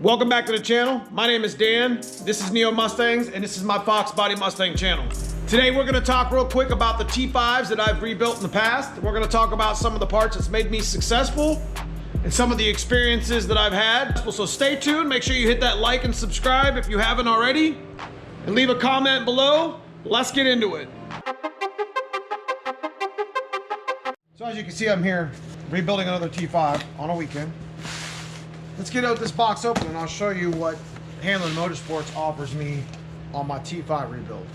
Welcome back to the channel. My name is Dan. This is Neomustangs, and this is my Fox Body Mustang channel. Today we're gonna talk real quick about the T5s that I've rebuilt in the past. We're gonna talk about some of the parts that's made me successful and some of the experiences that I've had. So stay tuned, make sure you hit that like and subscribe if you haven't already, and leave a comment below. Let's get into it. So as you can see, I'm here rebuilding another T5 on a weekend. Let's get out this box open and I'll show you what Hanlon Motorsports offers me on my T5 rebuild.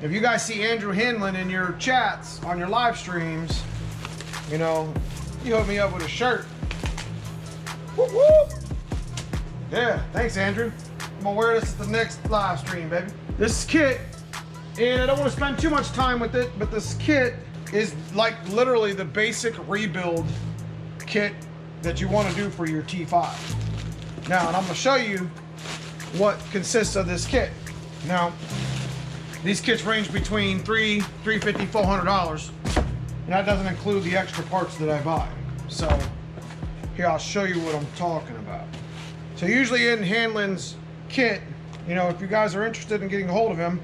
If you guys see Andrew Hanlon in your chats on your live streams, you know, you hook me up with a shirt. Whoop, whoop. Yeah, thanks Andrew. I'm gonna wear this at the next live stream, baby. This kit, and I don't want to spend too much time with it, but this kit is like literally the basic rebuild kit that you want to do for your T5. Now, and I'm going to show you what consists of this kit. Now, these kits range between $350, $400, and that doesn't include the extra parts that I buy. So here, I'll show you what I'm talking about. So usually in Hanlon's kit, you know, if you guys are interested in getting a hold of him,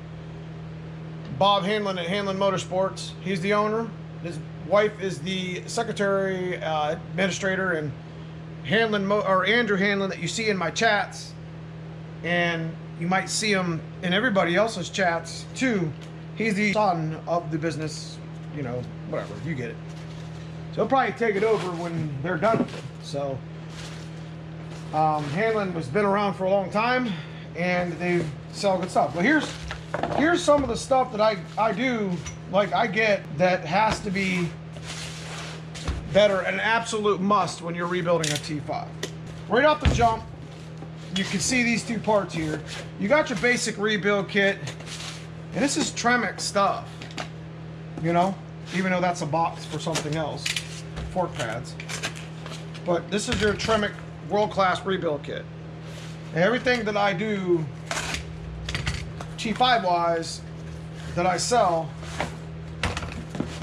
Bob Hanlon at Hanlon Motorsports, he's the owner. His wife is the secretary, administrator, and Andrew Hanlon that you see in my chats, and you might see him in everybody else's chats too. He's the son of the business, you know, whatever, you get it. So he'll probably take it over when they're done with it. So Hanlon has been around for a long time, and they sell good stuff. But here's some of the stuff that I do, like I get, that has to be better, an absolute must when you're rebuilding a T5. Right off the jump, you can see these two parts here. You got your basic rebuild kit, and this is Tremec stuff, you know, even though that's a box for something else, fork pads. But this is your Tremec world-class rebuild kit. And everything that I do T5 wise that I sell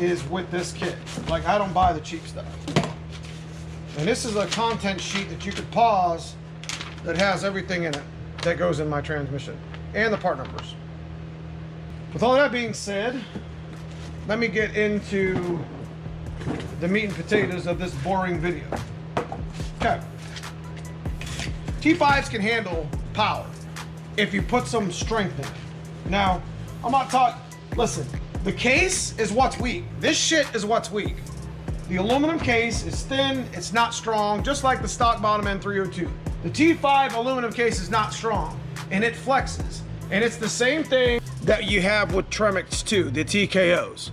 is with this kit. Like, I don't buy the cheap stuff. And this is a content sheet that you could pause that has everything in it that goes in my transmission and the part numbers. With all that being said, let me get into the meat and potatoes of this boring video. Okay. T5s can handle power if you put some strength in it. Now, I'm not talking, listen, the case is what's weak. This shit is what's weak. The aluminum case is thin, it's not strong, just like the stock bottom N302. The T5 aluminum case is not strong, and it flexes. And it's the same thing that you have with Tremecs too, the TKOs.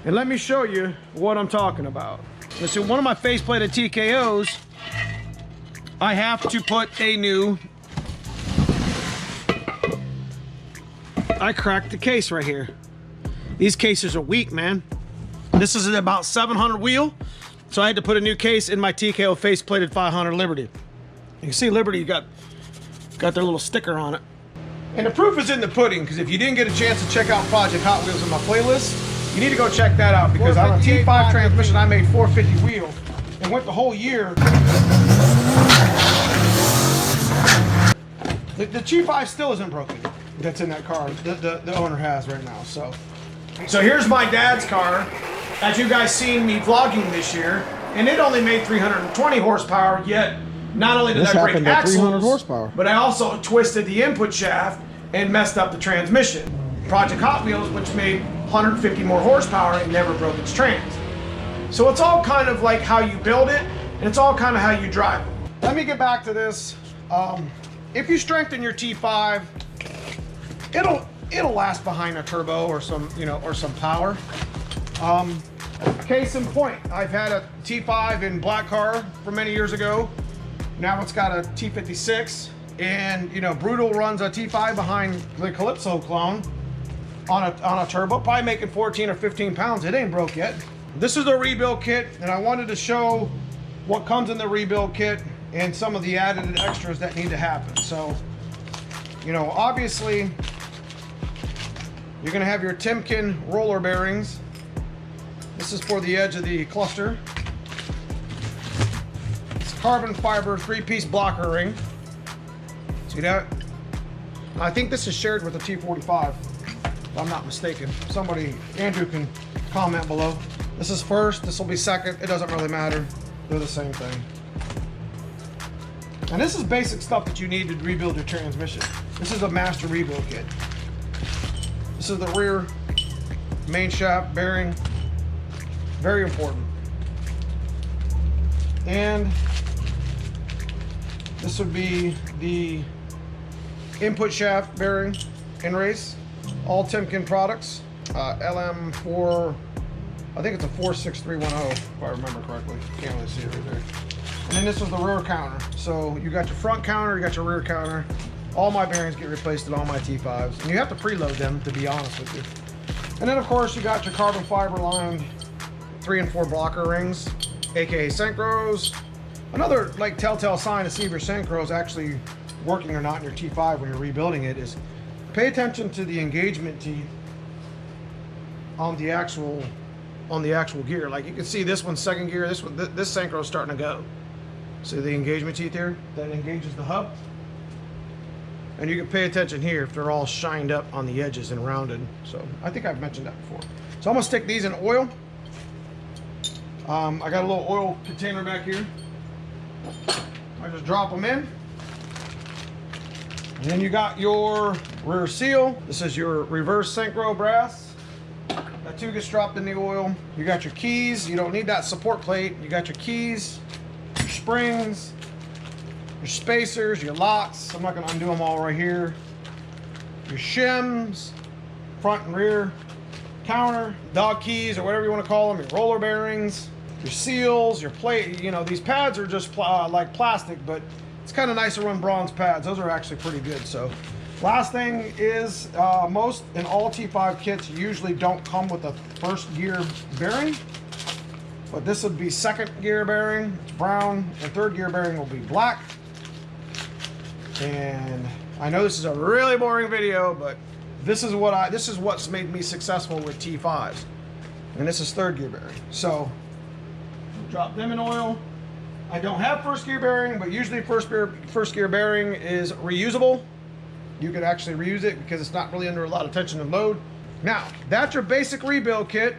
And let me show you what I'm talking about. Listen, one of my faceplated TKOs, I have to put a new, I cracked the case right here. These cases are weak, man. This is about 700 wheel, so I had to put a new case in my TKO faceplated 500 Liberty. You can see Liberty got their little sticker on it. And the proof is in the pudding, because if you didn't get a chance to check out Project Hot Wheels in my playlist, you need to go check that out, because on a T5 transmission I made 450 wheel and went the whole year. The T5 still isn't broken. That's in that car the owner has right now. So here's my dad's car that you guys seen me vlogging this year, and it only made 320 horsepower, yet not only did I break axles, but I also twisted the input shaft and messed up the transmission. Project Hot Wheels, which made 150 more horsepower, and never broke its trans. So it's all kind of like how you build it, and it's all kind of how you drive it. Let me get back to this. If you strengthen your T5, it'll last behind a turbo or some, you know, or some power. Case in point, I've had a T5 in black car for many years ago. Now it's got a T56, and you know, Brutal runs a T5 behind the Calypso clone on a turbo, probably making 14 or 15 pounds. It ain't broke yet. This is the rebuild kit, and I wanted to show what comes in the rebuild kit and some of the added extras that need to happen. So, you know, obviously You're gonna have your Timken roller bearings. This is for the edge of the cluster. It's carbon fiber 3-piece blocker ring. See that? I think this is shared with the T45, if I'm not mistaken. Somebody, Andrew, can comment below. This is first, this will be second. It doesn't really matter. They're the same thing. And this is basic stuff that you need to rebuild your transmission. This is a master rebuild kit. This is the rear main shaft bearing. Very important. And this would be the input shaft bearing in race. All Timken products. LM4, I think it's a 46310 if I remember correctly. Can't really see it right there. And then this was the rear counter. So you got your front counter, you got your rear counter. All my bearings get replaced in all my T5s. And you have to preload them, to be honest with you. And then of course you got your carbon fiber lined 3 and 4 blocker rings, aka synchros. Another like telltale sign to see if your synchro is actually working or not in your T5 when you're rebuilding it is pay attention to the engagement teeth on the actual gear. Like you can see this one's second gear, this synchro is starting to go. See the engagement teeth here that engages the hub? And you can pay attention here if they're all shined up on the edges and rounded. So I think I've mentioned that before. So I'm gonna stick these in oil. I got a little oil container back here. I just drop them in. And then you got your rear seal. This is your reverse synchro brass. That too gets dropped in the oil. You got your keys. You don't need that support plate. You got your keys, your springs, your spacers, your locks. I'm not going to undo them all right here. Your shims, front and rear counter, dog keys, or whatever you want to call them, your roller bearings, your seals, your plate. You know, these pads are just like plastic, but it's kind of nice to run bronze pads. Those are actually pretty good. So last thing is most and all T5 kits usually don't come with a first gear bearing, but this would be second gear bearing. It's brown, and third gear bearing will be black. And I know this is a really boring video, but this is what's made me successful with T5s. And this is third gear bearing. So drop them in oil. I don't have first gear bearing, but usually first gear bearing is reusable. You could actually reuse it because it's not really under a lot of tension and load. Now, that's your basic rebuild kit.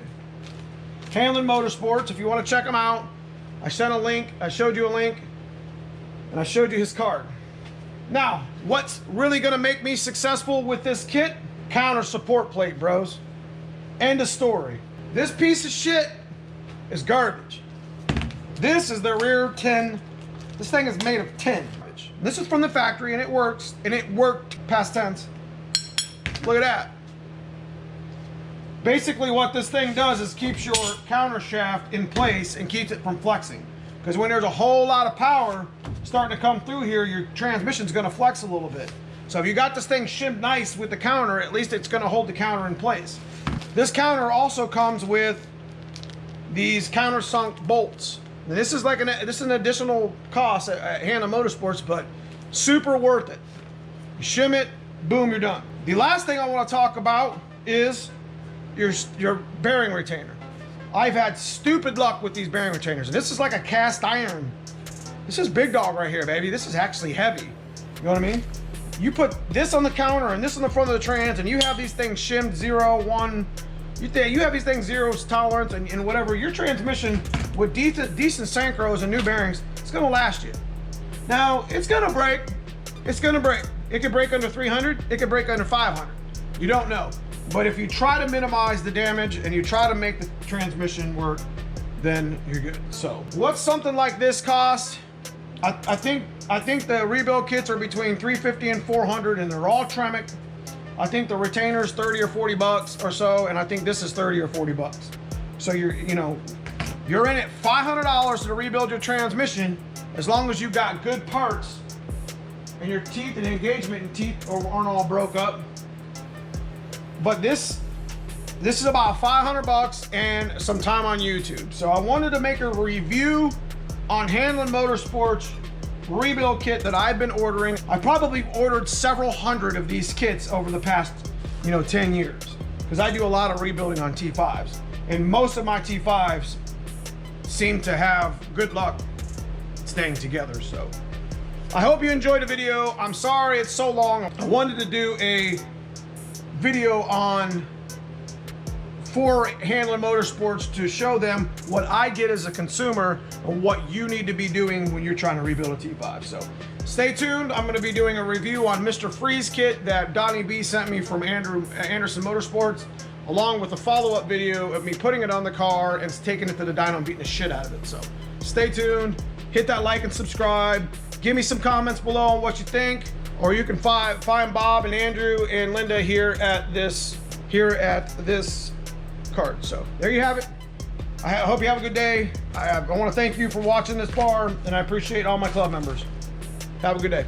Hanlon Motorsports, if you want to check them out, I sent a link, I showed you a link, and I showed you his card. Now, what's really gonna make me successful with this kit? Counter support plate, bros. End of story. This piece of shit is garbage. This is the rear tin. This thing is made of tin. This is from the factory and it works, and it worked, past tense. Look at that. Basically what this thing does is keeps your counter shaft in place and keeps it from flexing. Because when there's a whole lot of power starting to come through here, your transmission's gonna flex a little bit. So if you got this thing shimmed nice with the counter, at least it's gonna hold the counter in place. This counter also comes with these countersunk bolts. And this is like this is an additional cost at Hanlon Motorsports, but super worth it. You shim it, boom, you're done. The last thing I want to talk about is your bearing retainer. I've had stupid luck with these bearing retainers. And this is like a cast iron. This is big dog right here, baby. This is actually heavy. You know what I mean? You put this on the counter and this on the front of the trans, and you have these things shimmed 0, 1. You have these things 0 tolerance and whatever. Your transmission with decent synchros and new bearings, it's gonna last you. Now, it's gonna break. It's gonna break. It could break under 300. It could break under 500. You don't know. But if you try to minimize the damage and you try to make the transmission work, then you're good. So, what's something like this cost? I think the rebuild kits are between $350 and $400, and they're all Tremec. I think the retainer's 30 or 40 bucks or so, and I think this is 30 or 40 bucks. So you're in it $500 to rebuild your transmission, as long as you've got good parts and your teeth and engagement and teeth aren't all broke up. But this is about 500 bucks and some time on YouTube. So I wanted to make a review on Hanlon Motorsports rebuild kit that I've been ordering. I probably ordered several hundred of these kits over the past 10 years. because I do a lot of rebuilding on T5s, and most of my T5s seem to have good luck staying together. So I hope you enjoyed the video. I'm sorry it's so long. I wanted to do a video on Ford Handling Motorsports to show them what I get as a consumer and what you need to be doing when you're trying to rebuild a T5. So stay tuned. I'm going to be doing a review on Mr. Freeze kit that Donnie B sent me from Anderson Motorsports, along with a follow-up video of me putting it on the car and taking it to the dyno and beating the shit out of it. So stay tuned. Hit that like and subscribe. Give me some comments below on what you think, or you can find Bob and Andrew and Linda here at this card. So there you have it. I hope you have a good day. I want to thank you for watching this bar, and I appreciate all my club members. Have a good day.